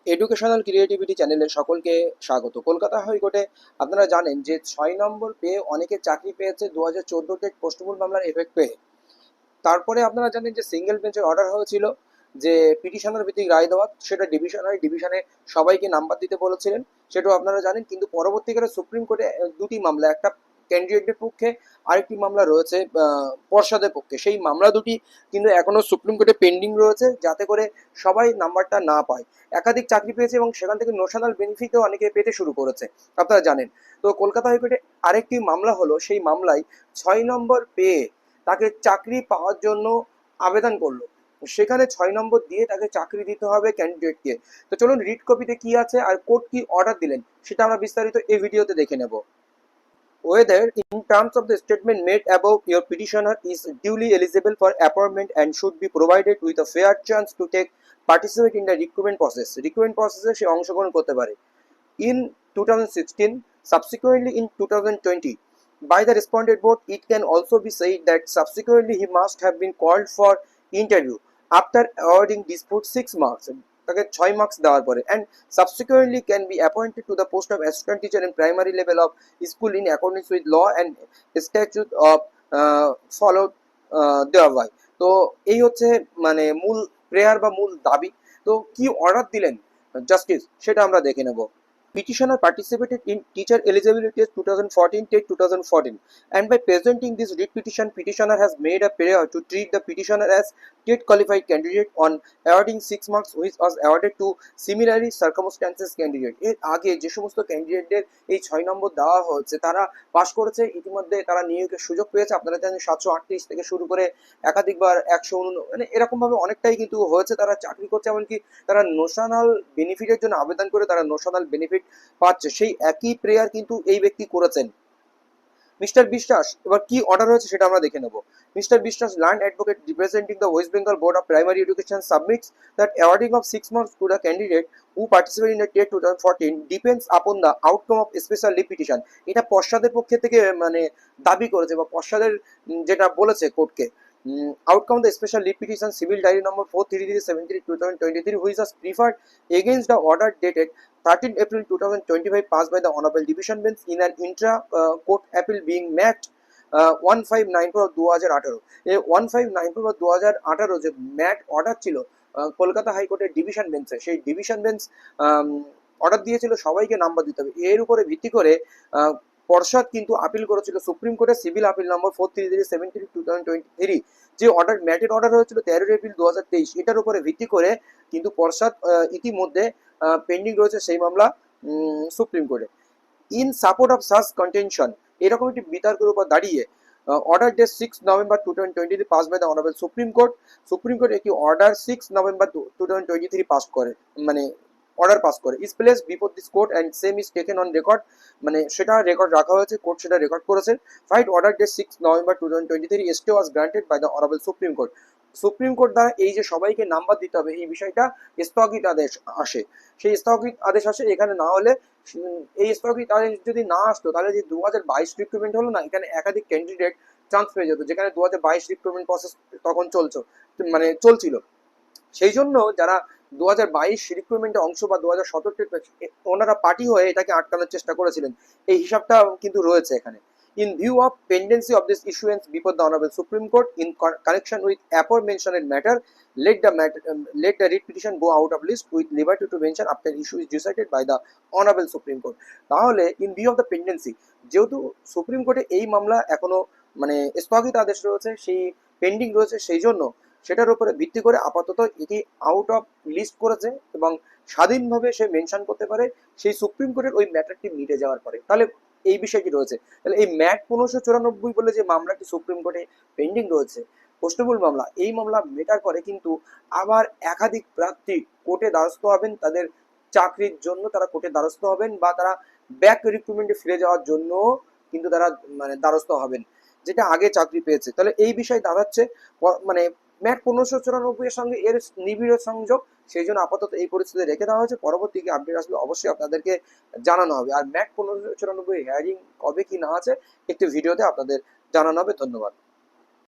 Educational creativity চ্যানেলে সকলকে স্বাগত। কলকাতা হাইকোর্টে আপনারা জানেন যে 6 নম্বর পেয়ে অনেকে চাকরি পেয়েছে 2014 পোস্টমূল মামলার এফেক্ট পেয়ে। তারপরে আপনারা জানেন যে সিঙ্গেল বেঞ্চের অর্ডার হয়েছিল যে পিটিশনার ভিত্তিক রায় দেওয়া, সেটা ডিভিশন হয়, ডিভিশনে সবাইকে নাম্বার দিতে বলেছিলেন, সেটাও আপনারা জানেন। কিন্তু পরবর্তীকালে সুপ্রিম কোর্টে দুটি মামলা, একটা ক্যান্ডিডেটের পক্ষে, আরেকটি মামলা রয়েছে পর্ষদের পক্ষে। সেই মামলা দুটি কিন্তু এখনো সুপ্রিম কোর্টে পেন্ডিং রয়েছে, যাতে করে সবাই নাম্বারটা না পায়। একাধিক চাকরি পেয়েছে এবং সেখান থেকে নোশনাল বেনিফিটও অনেকে পেতে শুরু করেছে, আপনারা জানেন। তো কলকাতা হাইকোর্টে আরেকটি মামলা হলো, সেই মামলায় 6 নম্বর পেয়ে তাকে চাকরি পাওয়ার জন্য আবেদন করলো। সেখানে 6 নম্বর দিয়ে তাকে চাকরি দিতে হবে ক্যান্ডিডেটকে। তো চলুন রিড কপিতে কি আছে আর কোর্ট কি অর্ডার দিলেন সেটা আমরা বিস্তারিত এই ভিডিওতে দেখে নেব। Whether, in terms of the statement made above, your petitioner is duly eligible for appointment and should be provided with a fair chance to take participate in the recruitment process. Recruitment process সে অংশগ্রহণ করতে পারে। In 2016, subsequently in 2020, by the respondent board, it can also be said that subsequently he must have been called for interview after awarding dispute 6 marks, তাকে 6 marks দেওয়ার পরে, and subsequently can be appointed to the post of assistant teacher in primary level of school in accordance with law and statute of followed thereby. তো এই হচ্ছে মানে মূল prayer বা মূল দাবি। তো কি অর্ডার দিলেন জাস্টিস সেটা আমরা দেখে নেব। Petitioner participated in teacher eligibility test 2014 till 2014, and by presenting this writ petition, petitioner has made a prayer to treat the petitioner as state qualified candidate on awarding 6 marks which was awarded to similarly circumstances candidate. এর আগে যে সমস্ত ক্যান্ডিডেটদের এই 6 নম্বর দেওয়া হচ্ছে তারা পাশ করেছে, ইতিমধ্যে তারা নিয়োগের সুযোগ পেয়েছে। আপনারা জানেন 738 থেকে শুরু করে একাধিকবার 100 মানে এরকমভাবে অনেকটাই কিন্তু হয়েছে, তারা চাকরি করছে, এমনকি তারা নোশনাল বেনিফিটের জন্য আবেদন করে তারা নোশনাল বেনিফিট পাচ্ছে। সেই একই প্রেয়ার কিন্তু এই ব্যক্তি করেছেন। মিস্টার বিশ্বাস এবার কি অর্ডার হয়েছে সেটা আমরা দেখে নেব। মিস্টার বিশ্বাস, land advocate representing the West Bengal board of primary education, submits that awarding of 6 marks to the candidate who participated in the TET 2014 depends upon the outcome of special leave petition. এটা পশ্চাদের পক্ষ থেকে মানে দাবি করেছে বা পশ্চাদের যেটা বলেছে কোর্টকে। Outcome of the special leave petition civil diary number 43373/2023 which was preferred against the order dated 13 April 2025 passed by the Honorable Division Bench in an intra-court appeal being met 1594 of 2018। এই 1594 of 2018 যে mat order ছিল কলকাতা হাইকোর্টের division বেঞ্চে, সেই division bench order দিয়েছিল সবাইকে number দিতে হবে। এর উপরে ভিত্তি করে পর্ষদ কিন্তু আপিল করেছিল সুপ্রিম কোর্টে সিভিল আপিল নম্বর 43373/2023। যে অর্ডার ম্যাটের অর্ডার হয়েছিল 13 এপ্রিল 2023, এটার উপরে ভিত্তি করে কিন্তু পর্ষদ ইতিমধ্যে পেন্ডিং রয়েছে সেই মামলা সুপ্রিম কোর্টে। In support of such contention, এরকম একটি বিতর্কের উপর দাঁড়িয়ে order date 6 November 2023 pass by the honourable supreme court. Supreme court একটি অর্ডার 6 নভেম্বর 2023 পাস করে, মানে অর্ডার পাস করে। Is place before this court and same is taken on record, মানে সেটা রেকর্ড রাখা হয়েছে, কোর্ট সেটা রেকর্ড করেছে। Fight order date 6 November 2023 stay was granted by the honourable supreme court. Supreme court দ্বারা এই যে সবাইকে নাম্বার দিতে হবে এই বিষয়টা স্থগিত আদেশ আসে। সেই স্থগিত আদেশ আসে, এখানে না হলে এই স্থগিত আদেশ যদি না আসতো তাহলে যে 2022 রিক্রুটমেন্ট হলো না, এখানে একাধিক ক্যান্ডিডেট চান্স পেয়ে যেত, যেখানে 2022 রিক্রুটমেন্ট প্রসেস তখন মানে চলছিল। সেই জন্য যারা 2022 রিক্রুটমেন্টে অংশ বা 2017 ওনারা পার্টি হয়ে এটাকে আটকানোর চেষ্টা করেছিলেন, এই হিসাবটা কিন্তু রয়েছে এখানে। In view of pendency of this issuance before the Honorable Supreme Court in connection with aforementioned matter, let the writ petition go out of list with liberty to mention after issue is decided by the Honorable Supreme Court. তাহলে in view of the pendency, যেহেতু supreme কোর্টে এই মামলা এখনো মানে স্থগিত আদেশ রয়েছে, সেই পেন্ডিং রয়েছে, সেই জন্য সেটার উপরে ভিত্তি করে আপাতত এটি আউট অফ লিস্ট করেছে এবং স্বাধীনভাবে সে মেনশন করতে পারে সেই সুপ্রিম কোর্টের ওই ম্যাটারটি মিটে যাওয়ার পরে। তাহলে এই বিষয়টি রয়েছে। তাহলে এই ম্যাট 1594 বলে যে মামলাটি সুপ্রিম কোর্টে পেন্ডিং রয়েছে, পোস্টমূল মামলা, এই মামলা মেটার পরে কিন্তু আবার একাধিক প্রার্থী কোর্টে দ্বারস্থ হবেন, তাদের চাকরির জন্য তারা কোর্টে দ্বারস্থ হবেন বা তারা ব্যাক রিক্রুটমেন্টে ফিরে যাওয়ার জন্য কিন্তু তারা মানে দ্বারস্থ হবেন, যেটা আগে চাকরি পেয়েছে। তাহলে এই বিষয় দাঁড়াচ্ছে মানে ম্যাট 1594 এর সঙ্গে এর নিবিড় সংযোগ, সেই জন্য আপাতত এই পরিস্থিতি রেখে দেওয়া হয়েছে। পরবর্তীতে আপডেট আসলে অবশ্যই আপনাদেরকে জানানো হবে। আর ম্যাট 1594 হিয়ারিং কবে কি না আছে একটি ভিডিওতে আপনাদের জানানো হবে। ধন্যবাদ।